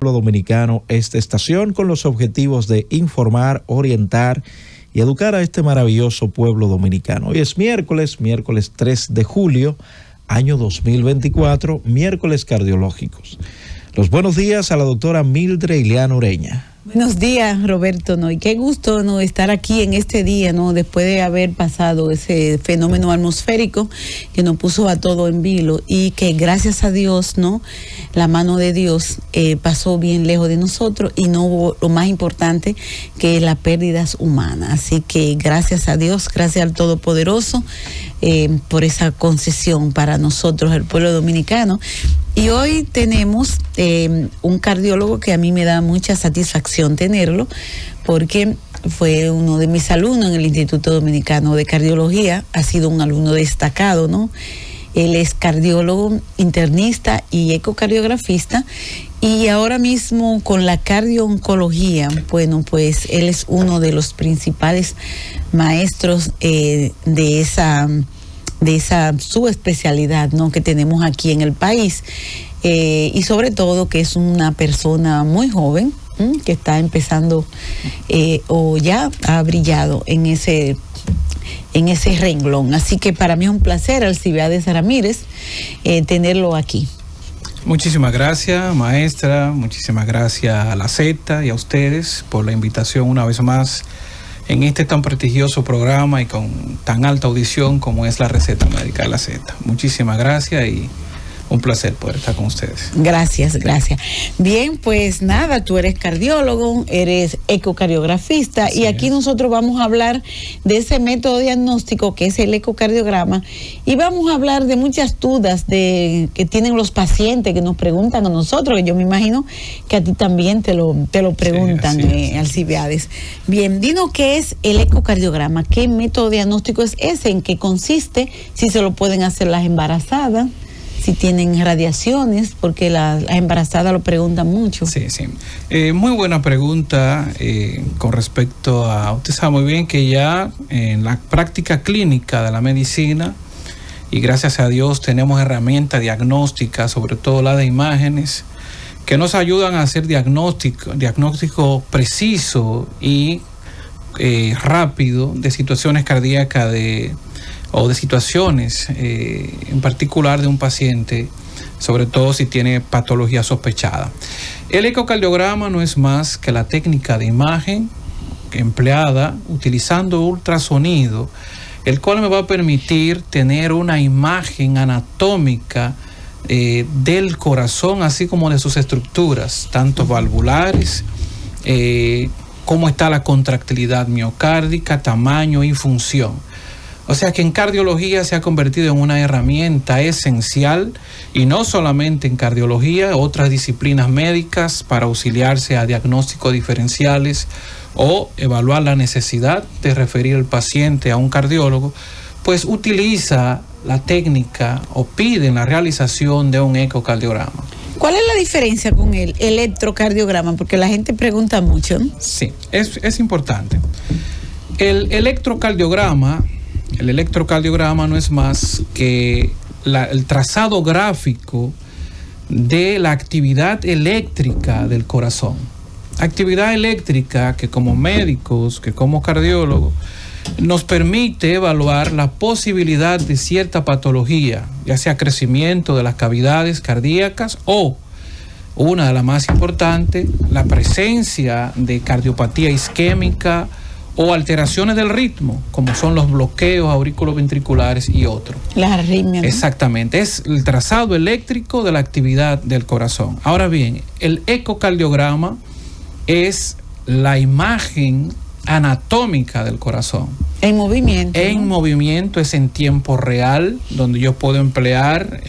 pueblo dominicano esta estación con los objetivos de informar, orientar y educar a este maravilloso pueblo dominicano. Hoy es miércoles 3 de julio, año 2024, miércoles cardiológicos. Los buenos días a la doctora Mildred Ileana Ureña. Buenos días, Roberto, y qué gusto estar aquí en este día, después de haber pasado ese fenómeno atmosférico que nos puso a todo en vilo, y que gracias a Dios, la mano de Dios pasó bien lejos de nosotros y no hubo lo más importante, que es las pérdidas humanas. Así que gracias a Dios, gracias al Todopoderoso por esa concesión para nosotros, el pueblo dominicano. Y hoy tenemos un cardiólogo que a mí me da mucha satisfacción tenerlo, porque fue uno de mis alumnos en el Instituto Dominicano de Cardiología, ha sido un alumno destacado, Él es cardiólogo, internista y ecocardiografista, y ahora mismo con la cardio-oncología, pues él es uno de los principales maestros de esa subespecialidad, que tenemos aquí en el país, y sobre todo que es una persona muy joven, que está empezando o ya ha brillado en ese renglón. Así que para mí es un placer, Alcibiades Ramírez, tenerlo aquí. Muchísimas gracias, maestra. Muchísimas gracias a la Z y a ustedes por la invitación una vez más en este tan prestigioso programa y con tan alta audición como es la Receta Médica de la Z. Muchísimas gracias y un placer poder estar con ustedes. Gracias. Bien, pues nada, tú eres cardiólogo, eres ecocardiografista, sí, y aquí nosotros vamos a hablar de ese método diagnóstico que es el ecocardiograma, y vamos a hablar de muchas dudas que tienen los pacientes que nos preguntan a nosotros, que yo me imagino que a ti también te lo preguntan, sí, Alcibiades. Bien, dinos qué es el ecocardiograma, qué método diagnóstico es ese, en qué consiste, si se lo pueden hacer las embarazadas, si tienen radiaciones, porque las embarazadas lo preguntan mucho. Sí. Muy buena pregunta con respecto a... Usted sabe muy bien que ya en la práctica clínica de la medicina, y gracias a Dios tenemos herramientas diagnósticas, sobre todo la de imágenes, que nos ayudan a hacer diagnóstico preciso y rápido de situaciones cardíacas o de situaciones en particular de un paciente, sobre todo si tiene patología sospechada. El ecocardiograma no es más que la técnica de imagen empleada utilizando ultrasonido, el cual me va a permitir tener una imagen anatómica del corazón, así como de sus estructuras, tanto valvulares, cómo está la contractilidad miocárdica, tamaño y función. O sea que en cardiología se ha convertido en una herramienta esencial, y no solamente en cardiología, otras disciplinas médicas para auxiliarse a diagnósticos diferenciales o evaluar la necesidad de referir al paciente a un cardiólogo, pues utiliza la técnica o piden la realización de un ecocardiograma. ¿Cuál es la diferencia con el electrocardiograma? Porque la gente pregunta mucho, ¿no? Sí, es importante. El electrocardiograma no es más que el trazado gráfico de la actividad eléctrica del corazón. Actividad eléctrica que como médicos, que como cardiólogos, nos permite evaluar la posibilidad de cierta patología, ya sea crecimiento de las cavidades cardíacas o, una de las más importantes, la presencia de cardiopatía isquémica o alteraciones del ritmo, como son los bloqueos auriculoventriculares y otros. Las arritmias, ¿no? Exactamente, es el trazado eléctrico de la actividad del corazón. Ahora bien, el ecocardiograma es la imagen anatómica del corazón. En movimiento. En movimiento, es en tiempo real, donde yo puedo emplear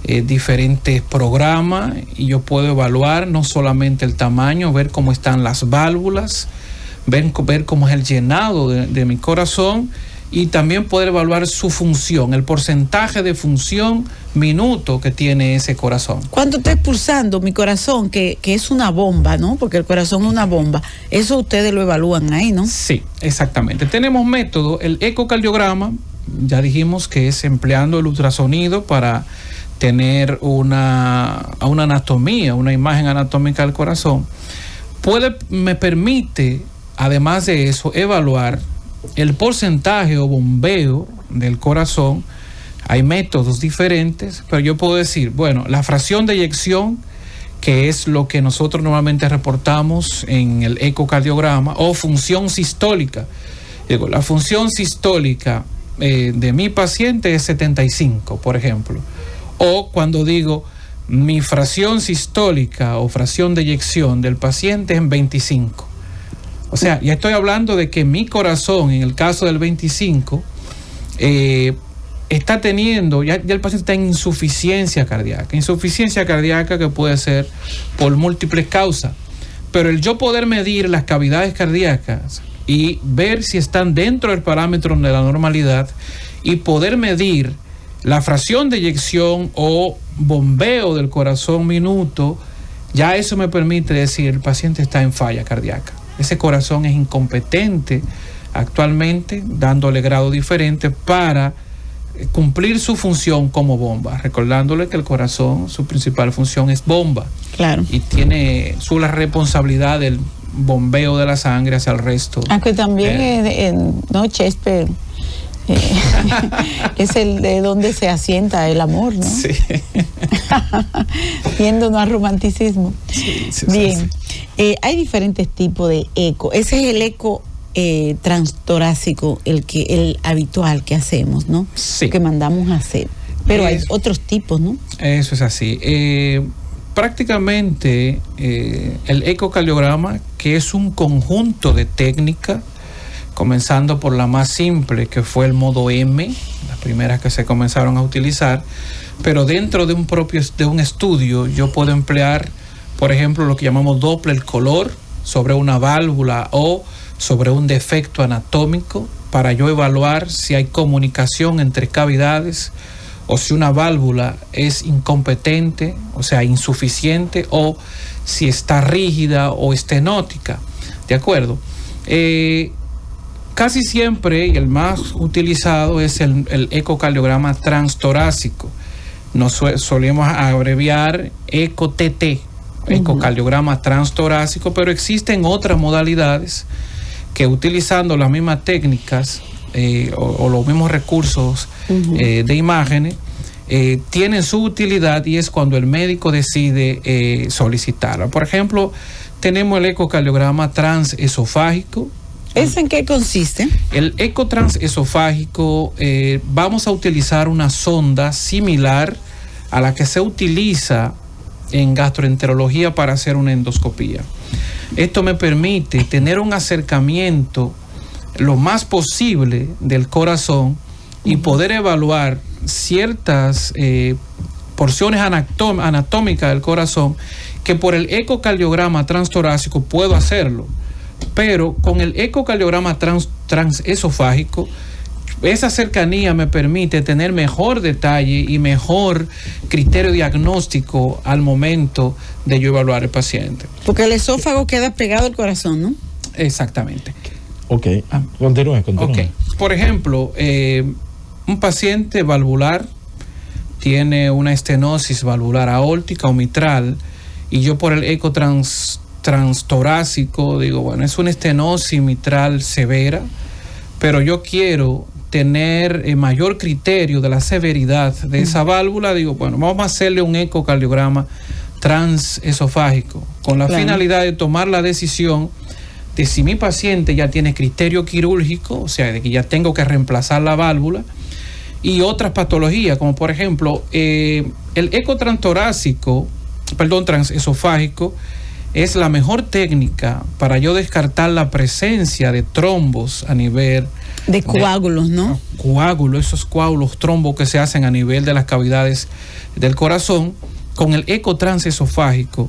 diferentes programas, y yo puedo evaluar no solamente el tamaño, ver cómo están las válvulas, ver cómo es el llenado de mi corazón, y también poder evaluar su función, el porcentaje de función minuto que tiene ese corazón. ¿Cuánto está expulsando mi corazón? Que es una bomba, ¿no? Porque el corazón es una bomba. Eso ustedes lo evalúan ahí, ¿no? Sí, exactamente. Tenemos método, el ecocardiograma ya dijimos que es empleando el ultrasonido para tener una anatomía, una imagen anatómica del corazón. Me permite, además de eso, evaluar el porcentaje o bombeo del corazón. Hay métodos diferentes, pero yo puedo decir, bueno, la fracción de eyección, que es lo que nosotros normalmente reportamos en el ecocardiograma, o función sistólica. Digo, la función sistólica de mi paciente es 75, por ejemplo. O cuando digo mi fracción sistólica o fracción de eyección del paciente es en 25. O sea, ya estoy hablando de que mi corazón, en el caso del 25, está teniendo, ya el paciente está en insuficiencia cardíaca que puede ser por múltiples causas. Pero el yo poder medir las cavidades cardíacas y ver si están dentro del parámetro de la normalidad y poder medir la fracción de eyección o bombeo del corazón minuto, ya eso me permite decir el paciente está en falla cardíaca. Ese corazón es incompetente actualmente, dándole grado diferente para cumplir su función como bomba, recordándole que el corazón, su principal función es bomba. Claro. Y tiene la responsabilidad del bombeo de la sangre hacia el resto. Aunque también no, Shakespeare es el de donde se asienta el amor, ¿no? Sí. Viéndonos al romanticismo. Sí, bien, hay diferentes tipos de eco. Ese es el eco transtorácico, el habitual que hacemos, ¿no? Sí. Que mandamos a hacer. Pero hay otros tipos, ¿no? Eso es así. Prácticamente el ecocardiograma, que es un conjunto de técnicas, comenzando por la más simple, que fue el modo M, las primeras que se comenzaron a utilizar, pero dentro de un estudio yo puedo emplear, por ejemplo, lo que llamamos Doppler color sobre una válvula o sobre un defecto anatómico, para yo evaluar si hay comunicación entre cavidades o si una válvula es incompetente, o sea, insuficiente, o si está rígida o estenótica. ¿De acuerdo? Casi siempre, y el más utilizado, es el ecocardiograma transtorácico. Nos solemos abreviar ECO-TT, ecocardiograma transtorácico, pero existen otras modalidades que, utilizando las mismas técnicas o los mismos recursos de imágenes, tienen su utilidad, y es cuando el médico decide solicitarla. Por ejemplo, tenemos el ecocardiograma transesofágico. ¿Eso en qué consiste? El eco transesofágico, vamos a utilizar una sonda similar a la que se utiliza en gastroenterología para hacer una endoscopía. Esto me permite tener un acercamiento lo más posible del corazón y poder evaluar ciertas porciones anatómicas del corazón que por el ecocardiograma transtorácico puedo hacerlo. Pero con el ecocardiograma transesofágico, esa cercanía me permite tener mejor detalle y mejor criterio diagnóstico al momento de yo evaluar al paciente. Porque el esófago queda pegado al corazón, ¿no? Exactamente. Ok, continúe. Okay. Por ejemplo, un paciente valvular tiene una estenosis valvular aórtica o mitral, y yo por el eco transtorácico digo, bueno, es una estenosis mitral severa, pero yo quiero tener mayor criterio de la severidad de esa válvula. Digo, bueno, vamos a hacerle un ecocardiograma transesofágico con la finalidad de tomar la decisión de si mi paciente ya tiene criterio quirúrgico, o sea, de que ya tengo que reemplazar la válvula, y otras patologías, como por ejemplo el eco transesofágico es la mejor técnica para yo descartar la presencia de trombos a nivel de coágulos, ¿no? Coágulos, esos coágulos, trombos que se hacen a nivel de las cavidades del corazón. Con el eco transesofágico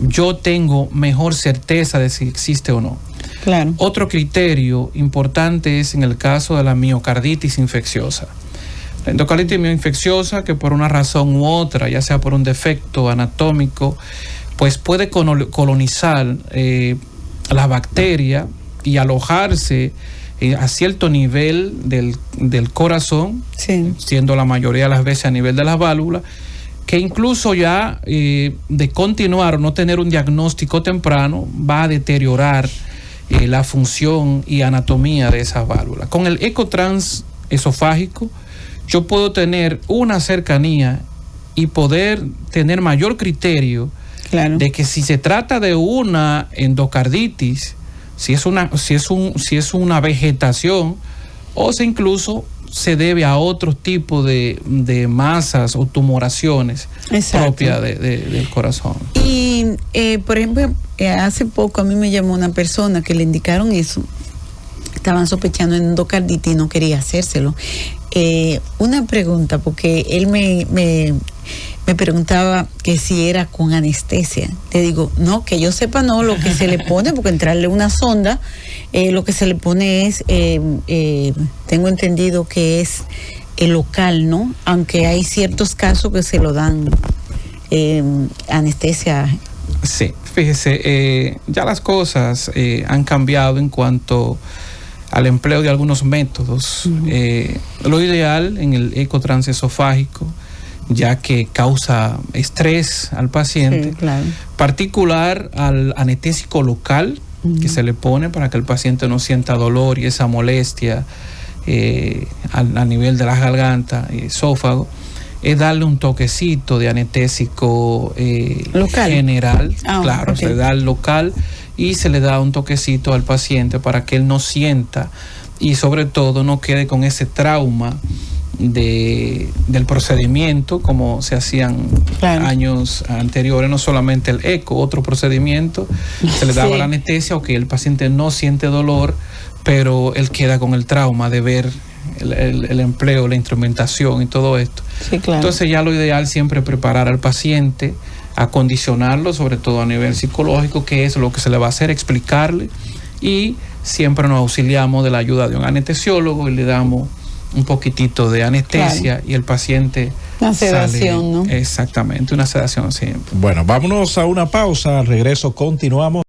yo tengo mejor certeza de si existe o no. Claro. Otro criterio importante es en el caso de la miocarditis infecciosa. La endocarditis infecciosa, que por una razón u otra, ya sea por un defecto anatómico, pues puede colonizar la bacteria y alojarse a cierto nivel del corazón, Sí. siendo la mayoría de las veces a nivel de las válvulas, que incluso ya de continuar o no tener un diagnóstico temprano va a deteriorar la función y anatomía de esas válvulas. Con el ecotrans esofágico yo puedo tener una cercanía y poder tener mayor criterio, Claro. de que si se trata de una endocarditis, si es una vegetación, o si incluso se debe a otro tipo de masas o tumoraciones Exacto. propias del corazón. Y, por ejemplo, hace poco a mí me llamó una persona que le indicaron eso. Estaban sospechando en endocarditis y no quería hacérselo. Una pregunta, porque él me preguntaba que si era con anestesia. Le digo, no, que yo sepa no, lo que se le pone, porque entrarle una sonda, lo que se le pone es, tengo entendido que es el local, ¿no? Aunque hay ciertos casos que se lo dan anestesia. Sí, fíjese, ya las cosas han cambiado en cuanto al empleo de algunos métodos. Lo ideal en el ecotrans esofágico, ya que causa estrés al paciente, Sí, claro. particular al anestésico local que se le pone para que el paciente no sienta dolor y esa molestia a nivel de la garganta y esófago, es darle un toquecito de anestésico ¿Local? general, claro, okay. se da al local y se le da un toquecito al paciente para que él no sienta y sobre todo no quede con ese trauma del procedimiento como se hacían años anteriores, no solamente el eco, otro procedimiento, se le daba la anestesia, o que el paciente no siente dolor, pero él queda con el trauma de ver el empleo, la instrumentación y todo esto. Sí, claro. Entonces ya lo ideal siempre es preparar al paciente, acondicionarlo, sobre todo a nivel psicológico, que es lo que se le va a hacer, explicarle, y siempre nos auxiliamos de la ayuda de un anestesiólogo y le damos un poquitito de anestesia, y el paciente una sedación, sale, ¿no? Exactamente, una sedación siempre. Bueno, vámonos a una pausa, al regreso continuamos.